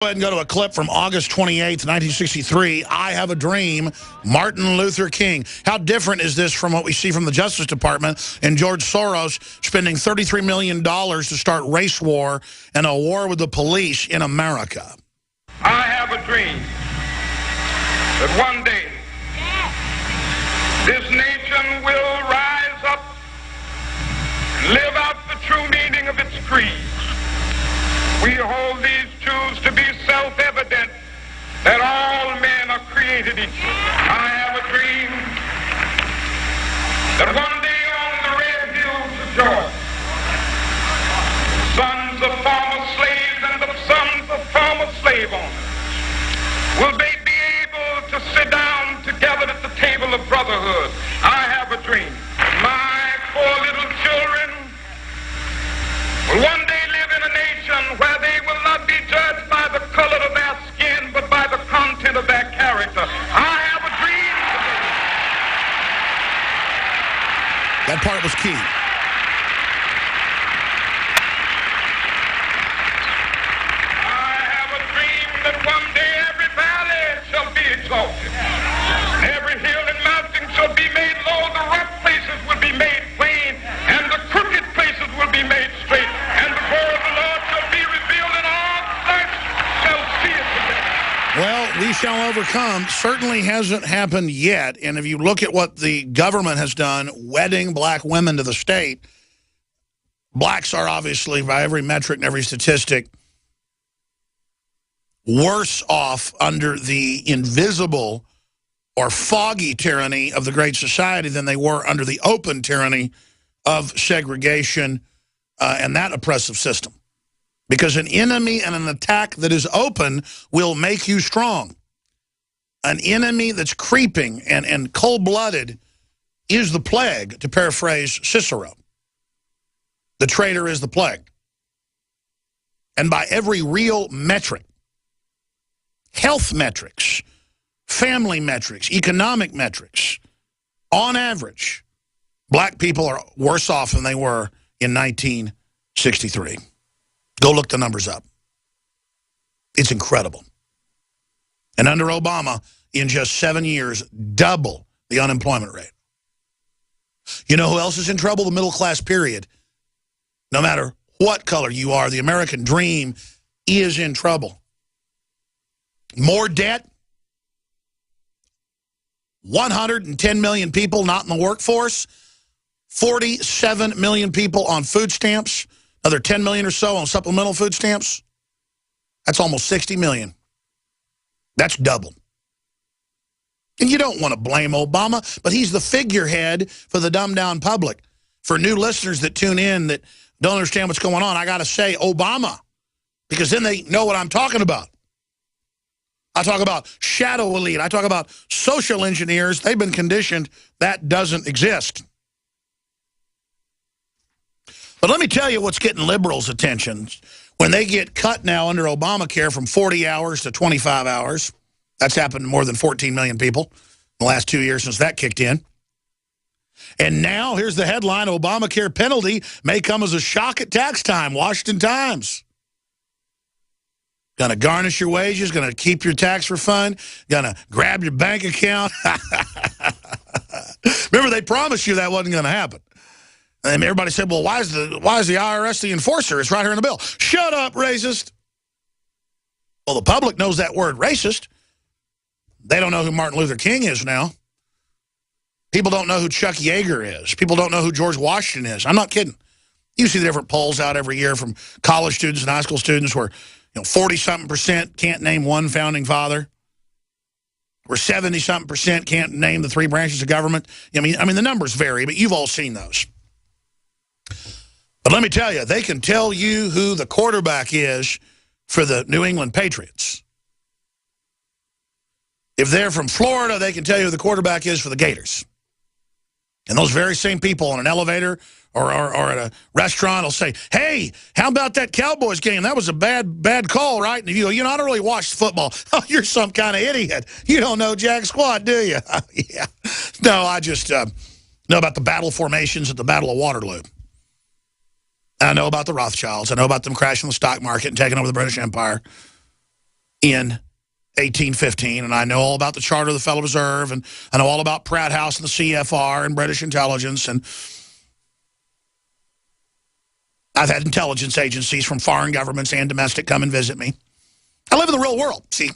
Go ahead and go to a clip from August 28th, 1963. I Have a Dream, Martin Luther King. How different is this from what we see from the Justice Department and George Soros spending $33 million to start race war and a war with the police in America? I have a dream that one day this nation will rise up and live out the true meaning of its creed. We hold these truths to be self-evident, that all men are created equal. I have a dream that one day on the red hills of Georgia, sons of former slaves and the sons of former slave owners will they be able to sit down together at the table of brotherhood. I have a dream. My four little children will one day live in a nation where they will not be judged by the color of their skin, but by the content of their character. I have a dream today. That part was key. I have a dream that one day every valley shall be exalted. Every hill and mountain shall be made low. The rough places will be made plain, and the crooked places will be made straight. And the glory of the Lord shall be revealed, and all flesh shall see it together. Well, we shall overcome. Certainly hasn't happened yet. And if you look at what the government has done, wedding black women to the state, blacks are obviously, by every metric and every statistic, worse off under the invisible or foggy tyranny of the Great Society than they were under the open tyranny of segregation and that oppressive system. Because an enemy and an attack that is open will make you strong. An enemy that's creeping and cold-blooded is the plague, to paraphrase Cicero. The traitor is the plague. And by every real metric, health metrics, family metrics, economic metrics, on average, black people are worse off than they were in 1963. Go look the numbers up. It's incredible. And under Obama, in just 7 years, double the unemployment rate. You know who else is in trouble? The middle class, period. No matter what color you are, the American dream is in trouble. More debt, 110 million people not in the workforce, 47 million people on food stamps, another 10 million or so on supplemental food stamps. That's almost 60 million. That's double. And you don't want to blame Obama, but he's the figurehead for the dumbed-down public. For new listeners that tune in that don't understand what's going on, I got to say Obama, because then they know what I'm talking about. I talk about shadow elite. I talk about social engineers. They've been conditioned. That doesn't exist. But let me tell you what's getting liberals' attention. When they get cut now under Obamacare from 40 hours to 25 hours, that's happened to more than 14 million people in the last 2 years since that kicked in. And now, here's the headline, Obamacare penalty may come as a shock at tax time, Washington Times. Going to garnish your wages, going to keep your tax refund, going to grab your bank account. Remember, they promised you that wasn't going to happen. And everybody said, well, why is the IRS the enforcer? It's right here in the bill. Shut up, racist. Well, the public knows that word racist. They don't know who Martin Luther King is now. People don't know who Chuck Yeager is. People don't know who George Washington is. I'm not kidding. You see the different polls out every year from college students and high school students where 40-something% can't name one founding father, where 70-something% can't name the three branches of government. I mean, the numbers vary, but you've all seen those. But let me tell you, they can tell you who the quarterback is for the New England Patriots. If they're from Florida, they can tell you who the quarterback is for the Gators. And those very same people on an elevator or at a restaurant will say, hey, how about that Cowboys game? That was a bad call, right? And if you go, I don't really watch football. Oh, you're some kind of idiot. You don't know jack squat, do you? Yeah. No, I just know about the battle formations at the Battle of Waterloo. I know about the Rothschilds. I know about them crashing the stock market and taking over the British Empire. in 1815, and I know all about the Charter of the Federal Reserve, and I know all about Pratt House and the CFR and British intelligence, and I've had intelligence agencies from foreign governments and domestic come and visit me. I live in the real world, see.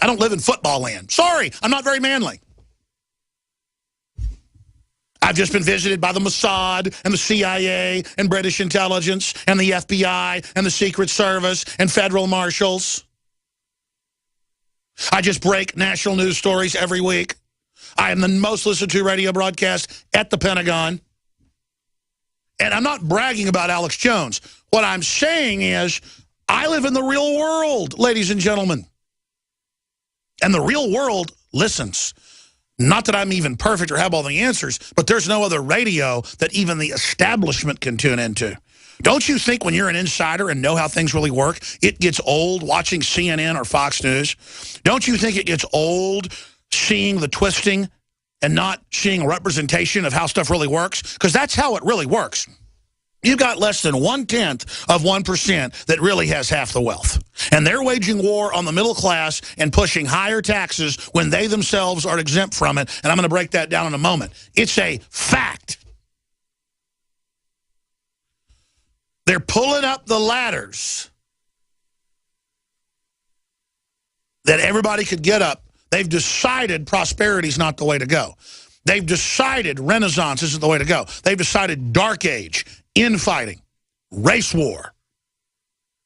I don't live in football land. Sorry, I'm not very manly. I've just been visited by the Mossad and the CIA and British intelligence and the FBI and the Secret Service and federal marshals. I just break national news stories every week. I am the most listened to radio broadcast at the Pentagon. And I'm not bragging about Alex Jones. What I'm saying is I live in the real world, ladies and gentlemen. And the real world listens. Not that I'm even perfect or have all the answers, but there's no other radio that even the establishment can tune into. Don't you think when you're an insider and know how things really work, it gets old watching CNN or Fox News? Don't you think it gets old seeing the twisting and not seeing a representation of how stuff really works? Because that's how it really works. You've got less than 1/10 of 1% that really has half the wealth. And they're waging war on the middle class and pushing higher taxes when they themselves are exempt from it. And I'm going to break that down in a moment. It's a fact. They're pulling up the ladders that everybody could get up. They've decided prosperity is not the way to go. They've decided Renaissance isn't the way to go. They've decided Dark Age, infighting, race war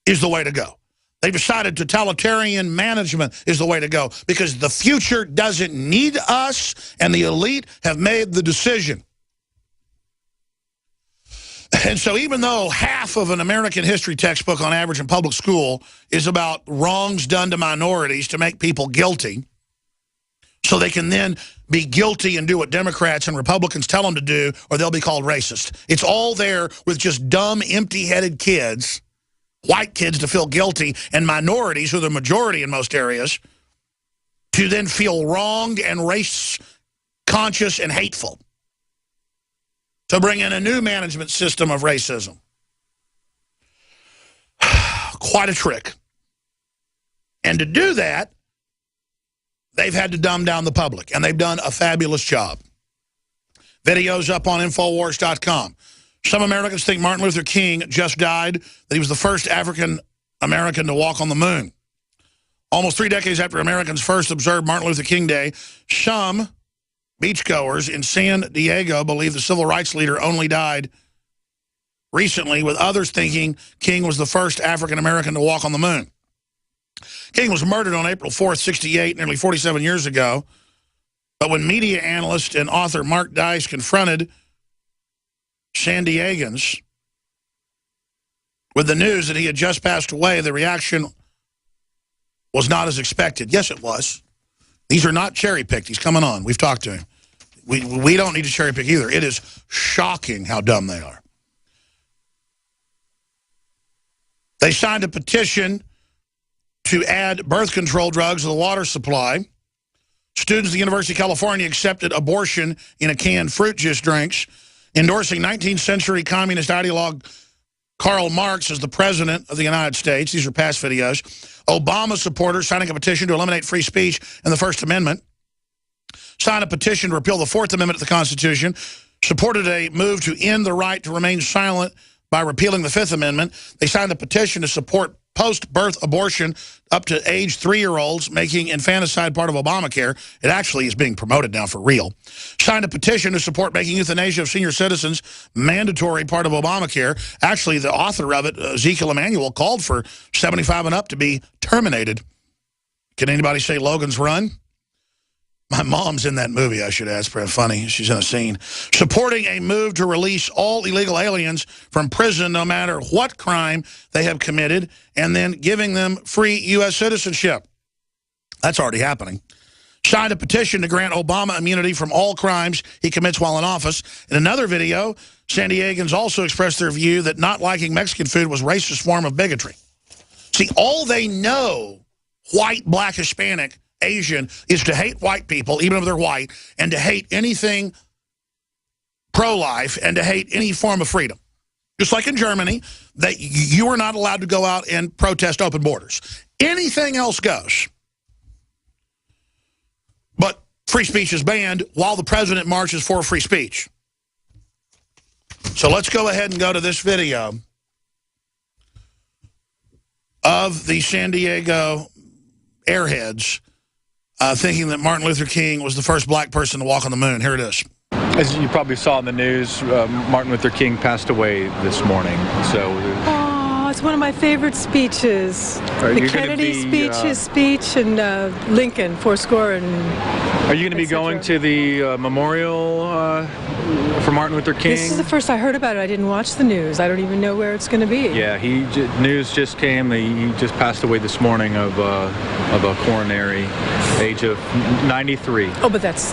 is the way to go. They've decided totalitarian management is the way to go because the future doesn't need us, and the elite have made the decision. And so even though half of an American history textbook on average in public school is about wrongs done to minorities to make people guilty, so they can then be guilty and do what Democrats and Republicans tell them to do, or they'll be called racist. It's all there with just dumb, empty-headed kids, white kids to feel guilty, and minorities, who are the majority in most areas, to then feel wronged and race-conscious and hateful. To bring in a new management system of racism. Quite a trick. And to do that, they've had to dumb down the public, and they've done a fabulous job. Videos up on Infowars.com. Some Americans think Martin Luther King just died, that he was the first African American to walk on the moon. Almost 3 decades after Americans first observed Martin Luther King Day, some beachgoers in San Diego believe the civil rights leader only died recently, with others thinking King was the first African American to walk on the moon. King was murdered on April 4th, 1968, nearly 47 years ago. But when media analyst and author Mark Dice confronted San Diegans with the news that he had just passed away, the reaction was not as expected. Yes, it was. These are not cherry-picked. He's coming on. We've talked to him. We don't need to cherry-pick either. It is shocking how dumb they are. They signed a petition to add birth control drugs to the water supply. Students at the University of California accepted abortion in a canned fruit juice drinks, endorsing 19th century communist ideologue Karl Marx as the president of the United States. These are past videos. Obama supporters signing a petition to eliminate free speech and the First Amendment. Signed a petition to repeal the Fourth Amendment to the Constitution. Supported a move to end the right to remain silent by repealing the Fifth Amendment. They signed a petition to support post-birth abortion up to age 3-year-olds, making infanticide part of Obamacare. It actually is being promoted now for real. Signed a petition to support making euthanasia of senior citizens mandatory part of Obamacare. Actually, the author of it, Ezekiel Emanuel, called for 75 and up to be terminated. Can anybody say Logan's Run? My mom's in that movie, I should add. It's pretty funny. She's in a scene. Supporting a move to release all illegal aliens from prison no matter what crime they have committed, and then giving them free U.S. citizenship. That's already happening. Signed a petition to grant Obama immunity from all crimes he commits while in office. In another video, San Diegans also expressed their view that not liking Mexican food was a racist form of bigotry. See, all they know, white, black, Hispanic, Asian, is to hate white people, even if they're white, and to hate anything pro-life, and to hate any form of freedom. Just like in Germany, you are not allowed to go out and protest open borders. Anything else goes. But free speech is banned while the president marches for free speech. So let's go ahead and go to this video of the San Diego airheads thinking that Martin Luther King was the first black person to walk on the moon. Here it is. As you probably saw in the news, Martin Luther King passed away this morning. So. It's one of my favorite speeches. The Kennedy speech, his speech, and Lincoln, fourscore and. Are you going to be going to the memorial for Martin Luther King? This is the first I heard about it. I didn't watch the news. I don't even know where it's going to be. Yeah, news just came. He just passed away this morning of a coronary, age of 93. Oh, but that's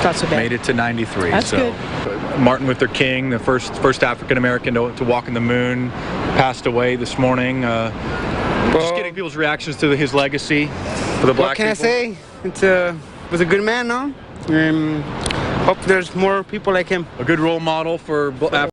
not so bad. Made it to 93. That's good. Martin Luther King, the first African American to walk on the moon, passed away this morning. Just getting people's reactions to his legacy for the black people. What can I say? Was a good man, no? Hope there's more people like him. A good role model for